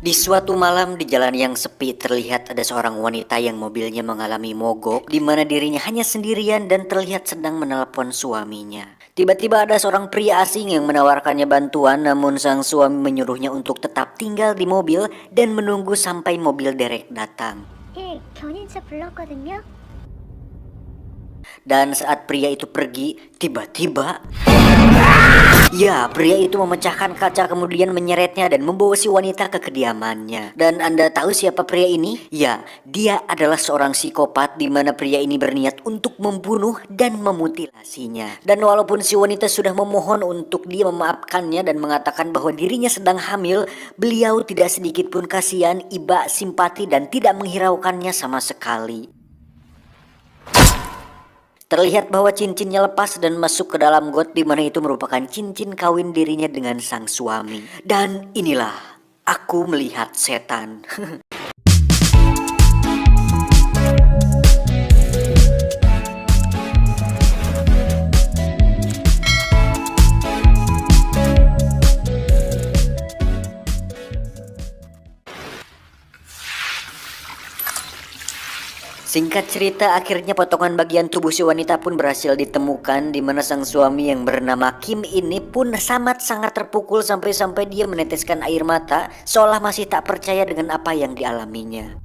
Di suatu malam di jalan yang sepi terlihat ada seorang wanita yang mobilnya mengalami mogok di mana dirinya hanya sendirian dan terlihat sedang menelepon suaminya. Tiba-tiba ada seorang pria asing yang menawarkannya bantuan, namun sang suami menyuruhnya untuk tetap tinggal di mobil dan menunggu sampai mobil derek datang. 예, 견인차 불렀거든요. Dan saat pria itu pergi, tiba-tiba ya, pria itu memecahkan kaca kemudian menyeretnya dan membawa si wanita ke kediamannya. Dan Anda tahu siapa pria ini? Ya, dia adalah seorang psikopat di mana pria ini berniat untuk membunuh dan memutilasinya. Dan walaupun si wanita sudah memohon untuk dia memaafkannya dan mengatakan bahwa dirinya sedang hamil, beliau tidak sedikit pun kasihan, iba, simpati dan tidak menghiraukannya sama sekali. Terlihat bahwa cincinnya lepas dan masuk ke dalam got di mana itu merupakan cincin kawin dirinya dengan sang suami. Dan inilah aku melihat setan. Singkat cerita, akhirnya potongan bagian tubuh si wanita pun berhasil ditemukan di mana sang suami yang bernama Kim ini pun sangat terpukul sampai-sampai dia meneteskan air mata seolah masih tak percaya dengan apa yang dialaminya.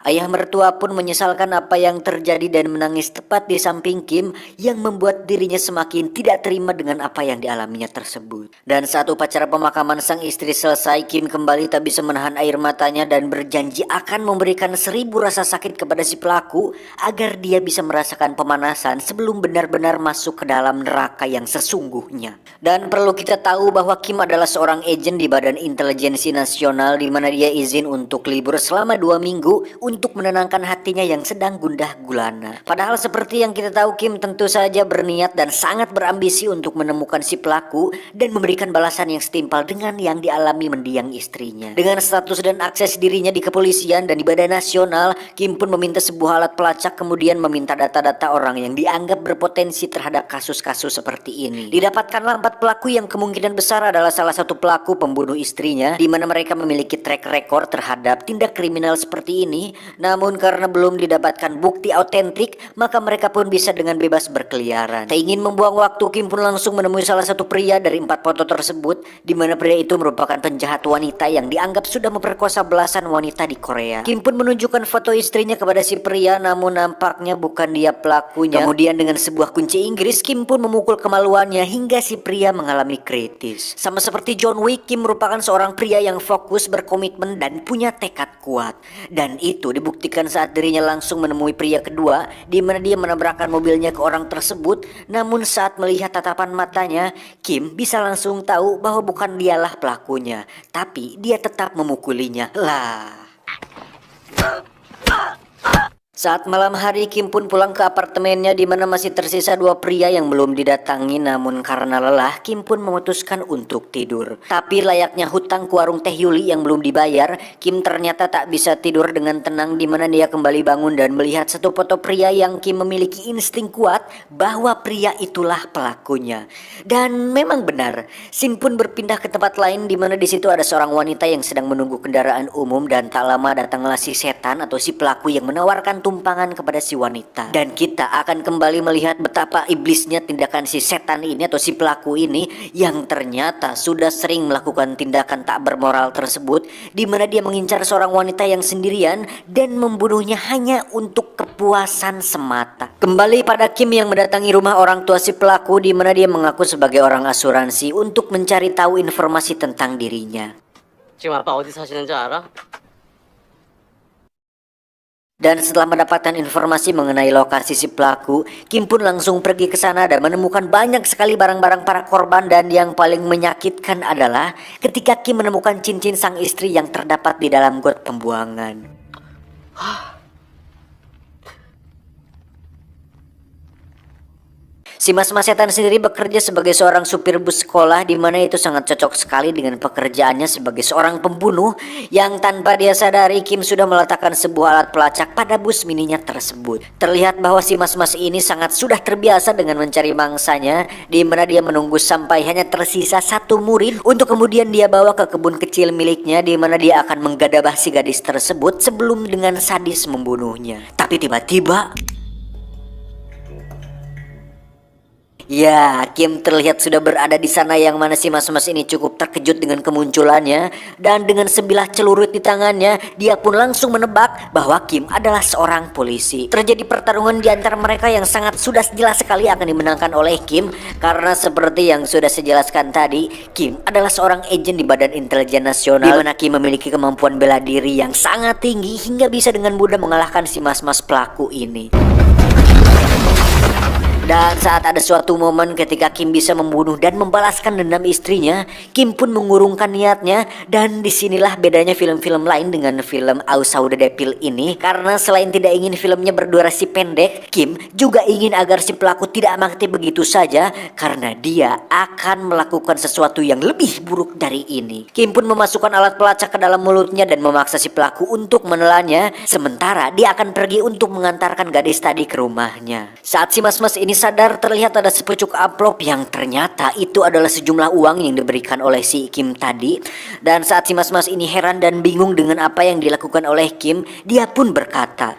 Ayah mertua pun menyesalkan apa yang terjadi dan menangis tepat di samping Kim yang membuat dirinya semakin tidak terima dengan apa yang dialaminya tersebut. Dan saat upacara pemakaman sang istri selesai, Kim kembali tak bisa menahan air matanya dan berjanji akan memberikan 1000 rasa sakit kepada si pelaku agar dia bisa merasakan pemanasan sebelum benar-benar masuk ke dalam neraka yang sesungguhnya. Dan perlu kita tahu bahwa Kim adalah seorang agen di Badan Intelijensi Nasional di mana dia izin untuk libur selama 2 minggu untuk menenangkan hatinya yang sedang gundah gulana. Padahal seperti yang kita tahu, Kim tentu saja berniat dan sangat berambisi untuk menemukan si pelaku dan memberikan balasan yang setimpal dengan yang dialami mendiang istrinya. Dengan status dan akses dirinya di kepolisian dan di Badan Nasional, Kim pun meminta sebuah alat pelacak kemudian meminta data-data orang yang dianggap berpotensi terhadap kasus-kasus seperti ini. Didapatkanlah 4 pelaku yang kemungkinan besar adalah salah satu pelaku pembunuh istrinya di mana mereka memiliki track record terhadap tindak kriminal seperti ini. Namun karena belum didapatkan bukti autentik, maka mereka pun bisa dengan bebas berkeliaran. Tak ingin membuang waktu, Kim pun langsung menemui salah satu pria dari 4 foto tersebut, di mana pria itu merupakan penjahat wanita yang dianggap sudah memperkosa belasan wanita di Korea. Kim pun menunjukkan foto istrinya kepada si pria, namun nampaknya bukan dia pelakunya. Kemudian dengan sebuah kunci Inggris, Kim pun memukul kemaluannya hingga si pria mengalami kritis. Sama seperti John Wick, Kim merupakan seorang pria yang fokus, berkomitmen, dan punya tekad kuat. Dan itu dibuktikan saat dirinya langsung menemui pria kedua di mana dia menabrakkan mobilnya ke orang tersebut. Namun saat melihat tatapan matanya, Kim bisa langsung tahu bahwa bukan dialah pelakunya, tapi dia tetap memukulinya. Lah. Saat malam hari, Kim pun pulang ke apartemennya di mana masih tersisa 2 pria yang belum didatangi. Namun karena lelah, Kim pun memutuskan untuk tidur. Tapi layaknya hutang ke warung teh Yuli yang belum dibayar, Kim ternyata tak bisa tidur dengan tenang di mana dia kembali bangun dan melihat satu foto pria yang Kim memiliki insting kuat bahwa pria itulah pelakunya. Dan memang benar, Kim pun berpindah ke tempat lain di mana di situ ada seorang wanita yang sedang menunggu kendaraan umum dan tak lama datanglah si setan atau si pelaku yang menawarkan tumpangan kepada si wanita. Dan kita akan kembali melihat betapa iblisnya tindakan si setan ini atau si pelaku ini yang ternyata sudah sering melakukan tindakan tak bermoral tersebut di mana dia mengincar seorang wanita yang sendirian dan membunuhnya hanya untuk kepuasan semata. Kembali pada Kim yang mendatangi rumah orang tua si pelaku di mana dia mengaku sebagai orang asuransi untuk mencari tahu informasi tentang dirinya. 지금 아빠 어디 사시는지 알아? Dan setelah mendapatkan informasi mengenai lokasi si pelaku, Kim pun langsung pergi ke sana dan menemukan banyak sekali barang-barang para korban. Dan yang paling menyakitkan adalah ketika Kim menemukan cincin sang istri yang terdapat di dalam got pembuangan. Si Mas-Mas Setan sendiri bekerja sebagai seorang supir bus sekolah, di mana itu sangat cocok sekali dengan pekerjaannya sebagai seorang pembunuh yang tanpa dia sadari Kim sudah meletakkan sebuah alat pelacak pada bus mininya tersebut. Terlihat bahwa si Mas-Mas ini sangat sudah terbiasa dengan mencari mangsanya, di mana dia menunggu sampai hanya tersisa satu murid untuk kemudian dia bawa ke kebun kecil miliknya, di mana dia akan menggadabah si gadis tersebut sebelum dengan sadis membunuhnya. Tapi tiba-tiba ya, Kim terlihat sudah berada di sana, yang mana si Mas-Mas ini cukup terkejut dengan kemunculannya, dan dengan sebilah celurit di tangannya dia pun langsung menebak bahwa Kim adalah seorang polisi. Terjadi pertarungan di antara mereka yang sangat sudah jelas sekali akan dimenangkan oleh Kim, karena seperti yang sudah saya jelaskan tadi, Kim adalah seorang agen di Badan Intelijen Nasional, di mana Kim memiliki kemampuan bela diri yang sangat tinggi hingga bisa dengan mudah mengalahkan si Mas-Mas pelaku ini. Dan saat ada suatu momen ketika Kim bisa membunuh dan membalaskan dendam istrinya, Kim pun mengurungkan niatnya. Dan disinilah bedanya film-film lain dengan film I Saw the Devil ini, karena selain tidak ingin filmnya berdurasi pendek, Kim juga ingin agar si pelaku tidak mati begitu saja, karena dia akan melakukan sesuatu yang lebih buruk dari ini. Kim pun memasukkan alat pelacak ke dalam mulutnya dan memaksa si pelaku untuk menelannya, sementara dia akan pergi untuk mengantarkan gadis tadi ke rumahnya. Saat si Mas-Mas ini sadar, terlihat ada sepucuk amplop yang ternyata itu adalah sejumlah uang yang diberikan oleh si Kim tadi. Dan saat si Mas-Mas ini heran dan bingung dengan apa yang dilakukan oleh Kim, dia pun berkata,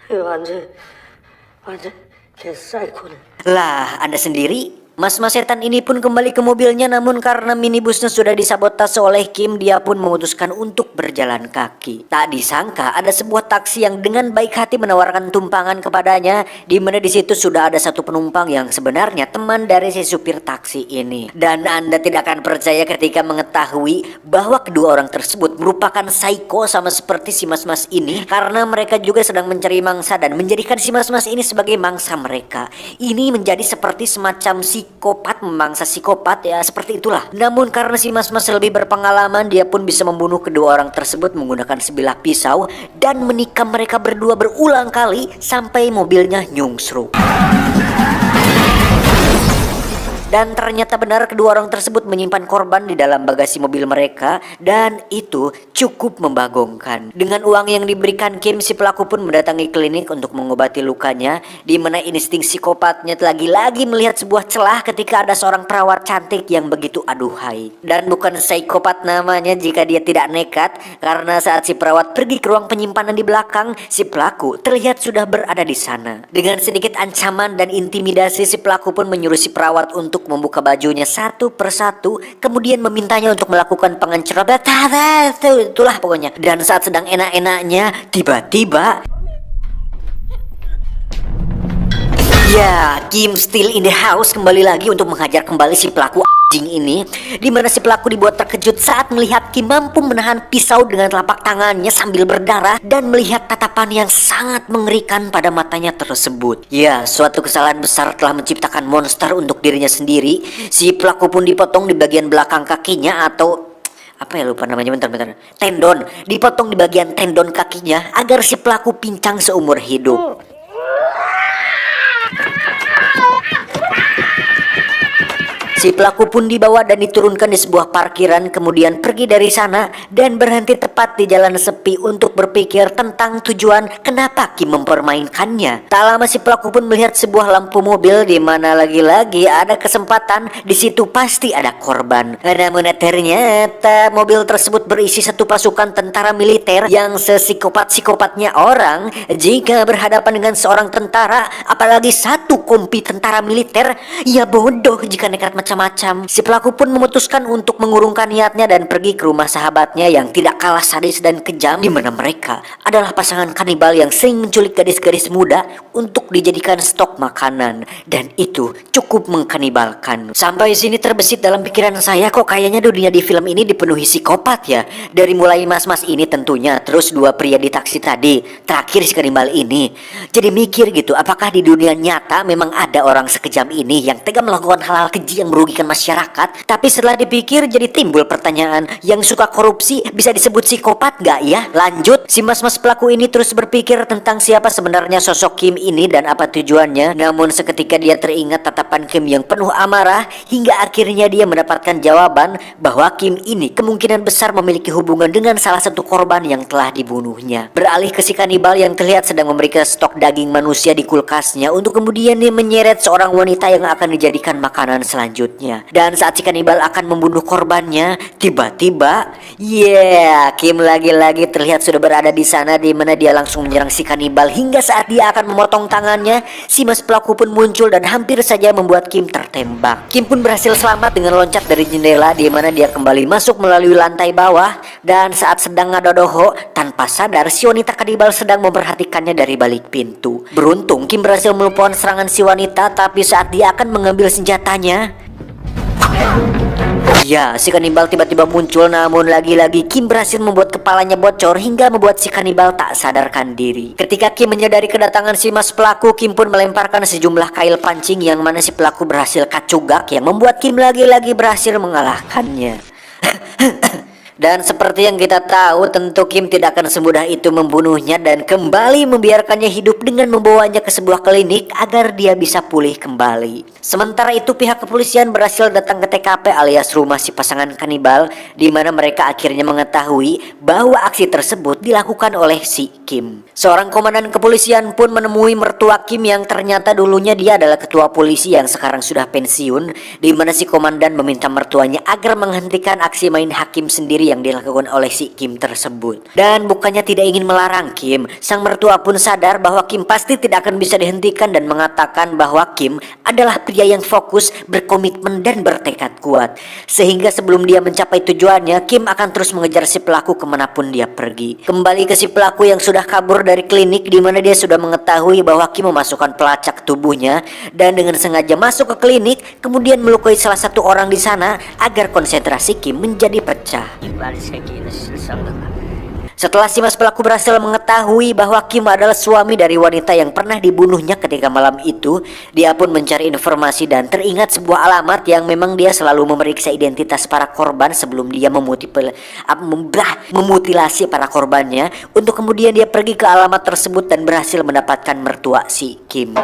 완전 개사이코네. "Lah, Anda sendiri?" Mas-Mas Setan ini pun kembali ke mobilnya, namun karena minibusnya sudah disabotase oleh Kim, dia pun memutuskan untuk berjalan kaki. Tak disangka ada sebuah taksi yang dengan baik hati menawarkan tumpangan kepadanya, di mana di situ sudah ada satu penumpang yang sebenarnya teman dari si supir taksi ini. Dan Anda tidak akan percaya ketika mengetahui bahwa kedua orang tersebut merupakan psycho sama seperti si Mas-Mas ini, karena mereka juga sedang mencari mangsa dan menjadikan si Mas-Mas ini sebagai mangsa mereka. Ini menjadi seperti semacam psikopat memangsa psikopat, ya seperti itulah. Namun karena si Mas-Mas lebih berpengalaman, dia pun bisa membunuh kedua orang tersebut menggunakan sebilah pisau dan menikam mereka berdua berulang kali sampai mobilnya nyungsruk. Dan ternyata benar kedua orang tersebut menyimpan korban di dalam bagasi mobil mereka, dan itu cukup membagongkan. Dengan uang yang diberikan Kim, si pelaku pun mendatangi klinik untuk mengobati lukanya, di mana insting psikopatnya lagi-lagi melihat sebuah celah ketika ada seorang perawat cantik yang begitu aduhai. Dan bukan psikopat namanya jika dia tidak nekat, karena saat si perawat pergi ke ruang penyimpanan di belakang, si pelaku terlihat sudah berada di sana. Dengan sedikit ancaman dan intimidasi, si pelaku pun menyuruh si perawat untuk membuka bajunya satu persatu, kemudian memintanya untuk melakukan pengencerotan. Itulah pokoknya. Dan saat sedang enak-enaknya, tiba-tiba ya, Kim still in the house kembali lagi untuk menghajar kembali si pelaku anjing ini, di mana si pelaku dibuat terkejut saat melihat Kim mampu menahan pisau dengan telapak tangannya sambil berdarah dan melihat tatapan yang sangat mengerikan pada matanya tersebut. Ya, suatu kesalahan besar telah menciptakan monster untuk dirinya sendiri. Si pelaku pun dipotong di bagian belakang kakinya, atau apa ya, lupa namanya, bentar, tendon. Dipotong di bagian tendon kakinya agar si pelaku pincang seumur hidup. Si pelaku pun dibawa dan diturunkan di sebuah parkiran, kemudian pergi dari sana dan berhenti tepat di jalan sepi untuk berpikir tentang tujuan kenapa Kim mempermainkannya. Tak lama si pelaku pun melihat sebuah lampu mobil, di mana lagi-lagi ada kesempatan di situ pasti ada korban. Namun ternyata mobil tersebut berisi satu pasukan tentara militer yang sesikopat-sikopatnya orang. Jika berhadapan dengan seorang tentara, apalagi satu kompi tentara militer, ya bodoh jika nekat macam-macam. Si pelaku pun memutuskan untuk mengurungkan niatnya dan pergi ke rumah sahabatnya yang tidak kalah sadis dan kejam, di mana mereka adalah pasangan kanibal yang sering menculik gadis-gadis muda untuk dijadikan stok makanan, dan itu cukup mengkanibalkan. Sampai sini terbesit dalam pikiran saya, kok kayaknya dunia di film ini dipenuhi psikopat ya. Dari mulai mas-mas ini tentunya, terus dua pria di taksi tadi, terakhir si kanibal ini. Jadi mikir gitu, apakah di dunia nyata memang ada orang sekejam ini yang tega melakukan hal-hal keji yang merugikan masyarakat. Tapi setelah dipikir jadi timbul pertanyaan, yang suka korupsi bisa disebut psikopat gak ya? Lanjut, si mas-mas pelaku ini terus berpikir tentang siapa sebenarnya sosok Kim ini dan apa tujuannya. Namun seketika dia teringat tatapan Kim yang penuh amarah, hingga akhirnya dia mendapatkan jawaban bahwa Kim ini kemungkinan besar memiliki hubungan dengan salah satu korban yang telah dibunuhnya. Beralih ke si kanibal yang terlihat sedang memberikan stok daging manusia di kulkasnya untuk kemudian dia menyeret seorang wanita yang akan dijadikan makanan selanjutnya. Dan saat si kanibal akan membunuh korbannya, tiba-tiba Kim lagi-lagi terlihat sudah berada di sana, di mana dia langsung menyerang si kanibal. Hingga saat dia akan memotong tangannya, si mas pelaku pun muncul dan hampir saja membuat Kim tertembak. Kim pun berhasil selamat dengan loncat dari jendela, di mana dia kembali masuk melalui lantai bawah. Dan saat sedang ngadodoho, tanpa sadar si wanita kanibal sedang memperhatikannya dari balik pintu. Beruntung Kim berhasil melumpuhkan serangan si wanita, tapi saat dia akan mengambil senjatanya, si kanibal tiba-tiba muncul. Namun lagi-lagi Kim berhasil membuat kepalanya bocor hingga membuat si kanibal tak sadarkan diri. Ketika Kim menyadari kedatangan si mas pelaku, Kim pun melemparkan sejumlah kail pancing yang mana si pelaku berhasil kacugak, yang membuat Kim lagi-lagi berhasil mengalahkannya. Dan seperti yang kita tahu, tentu Kim tidak akan semudah itu membunuhnya dan kembali membiarkannya hidup dengan membawanya ke sebuah klinik agar dia bisa pulih kembali. Sementara itu pihak kepolisian berhasil datang ke TKP alias rumah si pasangan kanibal, di mana mereka akhirnya mengetahui bahwa aksi tersebut dilakukan oleh si Kim. Seorang komandan kepolisian pun menemui mertua Kim yang ternyata dulunya dia adalah ketua polisi yang sekarang sudah pensiun, di mana si komandan meminta mertuanya agar menghentikan aksi main hakim sendiri yang dilakukan oleh si Kim tersebut. Dan bukannya tidak ingin melarang Kim, sang mertua pun sadar bahwa Kim pasti tidak akan bisa dihentikan dan mengatakan bahwa Kim adalah pria yang fokus, berkomitmen dan bertekad kuat. Sehingga sebelum dia mencapai tujuannya, Kim akan terus mengejar si pelaku kemanapun dia pergi. Kembali ke si pelaku yang sudah kabur dari klinik, di mana dia sudah mengetahui bahwa Kim memasukkan pelacak tubuhnya dan dengan sengaja masuk ke klinik, kemudian melukai salah satu orang di sana agar konsentrasi Kim menjadi pecah. Setelah si mas pelaku berhasil mengetahui bahwa Kim adalah suami dari wanita yang pernah dibunuhnya ketika malam itu, dia pun mencari informasi dan teringat sebuah alamat yang memang dia selalu memeriksa identitas para korban sebelum dia memutilasi para korbannya, untuk kemudian dia pergi ke alamat tersebut dan berhasil mendapatkan mertua si Kim.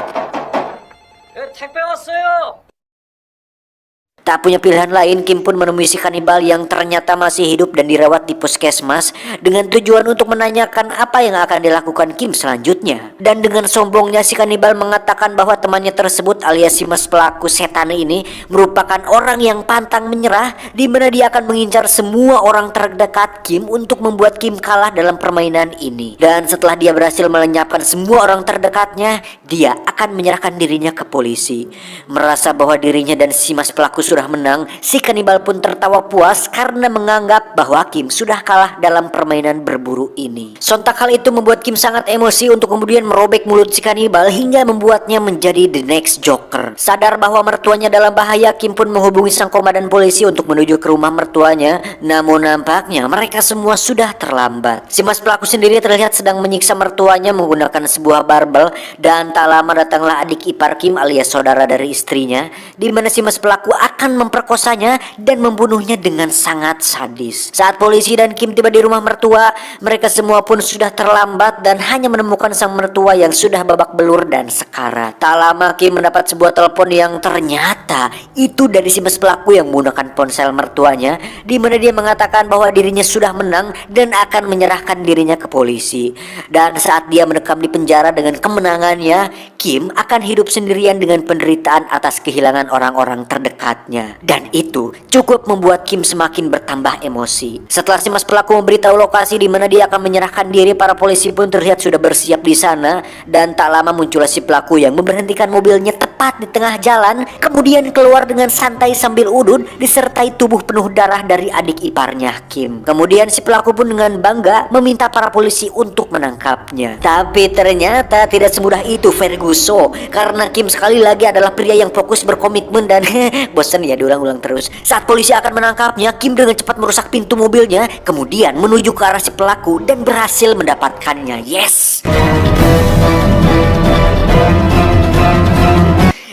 Tak punya pilihan lain, Kim pun menemui si kanibal yang ternyata masih hidup dan dirawat di puskesmas dengan tujuan untuk menanyakan apa yang akan dilakukan Kim selanjutnya. Dan dengan sombongnya si kanibal mengatakan bahwa temannya tersebut alias si mas pelaku setan ini merupakan orang yang pantang menyerah, di mana dia akan mengincar semua orang terdekat Kim untuk membuat Kim kalah dalam permainan ini. Dan setelah dia berhasil melenyapkan semua orang terdekatnya, dia akan menyerahkan dirinya ke polisi. Merasa bahwa dirinya dan si mas pelaku sudah menang, si kanibal pun tertawa puas karena menganggap bahwa Kim sudah kalah dalam permainan berburu ini. Sontak hal itu membuat Kim sangat emosi untuk kemudian merobek mulut si kanibal hingga membuatnya menjadi the next Joker. Sadar bahwa mertuanya dalam bahaya, Kim pun menghubungi sang komandan polisi untuk menuju ke rumah mertuanya. Namun nampaknya mereka semua sudah terlambat. Si mas pelaku sendiri terlihat sedang menyiksa mertuanya menggunakan sebuah barbel, dan tak lama datanglah adik ipar Kim alias saudara dari istrinya, di mana si mas pelaku akan memperkosanya dan membunuhnya dengan sangat sadis. Saat polisi dan Kim tiba di rumah mertua, mereka semua pun sudah terlambat dan hanya menemukan sang mertua yang sudah babak belur dan sekarat. Tak lama Kim mendapat sebuah telepon yang ternyata itu dari si mas pelaku yang menggunakan ponsel mertuanya, di mana dia mengatakan bahwa dirinya sudah menang dan akan menyerahkan dirinya ke polisi. Dan saat dia mendekam di penjara dengan kemenangannya, Kim akan hidup sendirian dengan penderitaan atas kehilangan orang-orang terdekatnya. Dan itu cukup membuat Kim semakin bertambah emosi. Setelah si mas pelaku memberitahu lokasi di mana dia akan menyerahkan diri, para polisi pun terlihat sudah bersiap di sana. Dan tak lama muncullah si pelaku yang memberhentikan mobilnya tepat di tengah jalan, kemudian keluar dengan santai sambil udun disertai tubuh penuh darah dari adik iparnya Kim. Kemudian si pelaku pun dengan bangga meminta para polisi untuk menangkapnya. Tapi ternyata tidak semudah itu Ferguson, karena Kim sekali lagi adalah pria yang fokus, berkomitmen dan bosan ya diulang-ulang terus. Saat polisi akan menangkapnya, Kim dengan cepat merusak pintu mobilnya, kemudian menuju ke arah si pelaku dan berhasil mendapatkannya. Yes!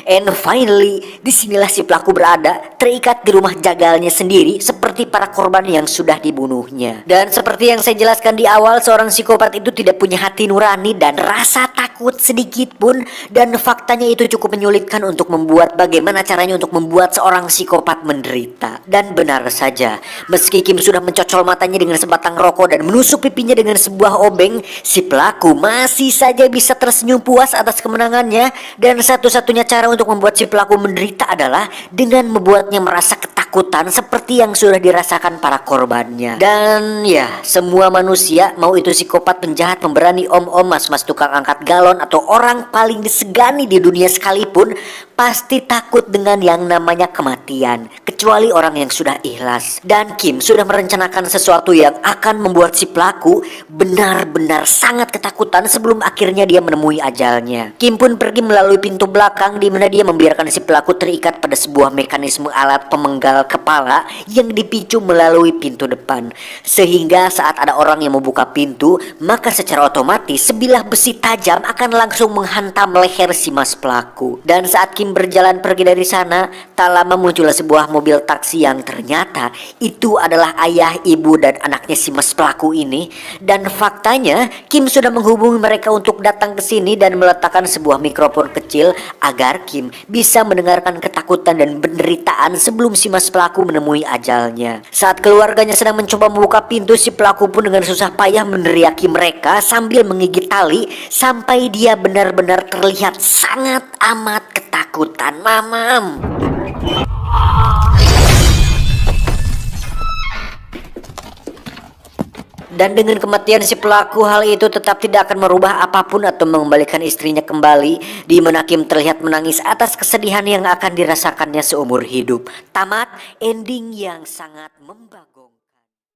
And finally, disinilah si pelaku berada, terikat di rumah jagalnya sendiri seperti para korban yang sudah dibunuhnya. Dan seperti yang saya jelaskan di awal, seorang psikopat itu tidak punya hati nurani dan rasa takut sedikit pun. Dan faktanya itu cukup menyulitkan untuk membuat bagaimana caranya untuk membuat seorang psikopat menderita. Dan benar saja, meski Kim sudah mencocol matanya dengan sebatang rokok dan menusuk pipinya dengan sebuah obeng, si pelaku masih saja bisa tersenyum puas atas kemenangannya. Dan satu-satunya cara untuk membuat si pelaku menderita adalah dengan membuatnya merasa ketakutan seperti yang sudah dirasakan para korbannya. Dan ya, semua manusia, mau itu psikopat, penjahat, pemberani, om-om, mas-mas tukang angkat galon, atau orang paling disegani di dunia sekalipun, pasti takut dengan yang namanya kematian, kecuali orang yang sudah ikhlas. Dan Kim sudah merencanakan sesuatu yang akan membuat si pelaku benar-benar sangat ketakutan sebelum akhirnya dia menemui ajalnya. Kim pun pergi melalui pintu belakang, di mana dia membiarkan si pelaku terikat pada sebuah mekanisme alat pemenggal kepala yang dipicu melalui pintu depan. Sehingga saat ada orang yang membuka pintu, maka secara otomatis sebilah besi tajam akan langsung menghantam leher si mas pelaku. Dan saat Kim berjalan pergi dari sana, tak lama muncullah sebuah mobil taksi yang ternyata itu adalah ayah, ibu, dan anaknya si mas pelaku ini. Dan faktanya Kim sudah menghubungi mereka untuk datang ke sini dan meletakkan sebuah mikrofon kecil agar Kim bisa mendengarkan ketakutan dan penderitaan sebelum si mas pelaku menemui ajalnya. Saat keluarganya sedang mencoba membuka pintu, si pelaku pun dengan susah payah meneriaki mereka sambil menggigit tali sampai dia benar-benar terlihat sangat amat ketakutan. Mamam. Dan dengan kematian si pelaku, hal itu tetap tidak akan merubah apapun atau mengembalikan istrinya kembali, di mana Kim terlihat menangis atas kesedihan yang akan dirasakannya seumur hidup. Tamat, ending yang sangat membagus.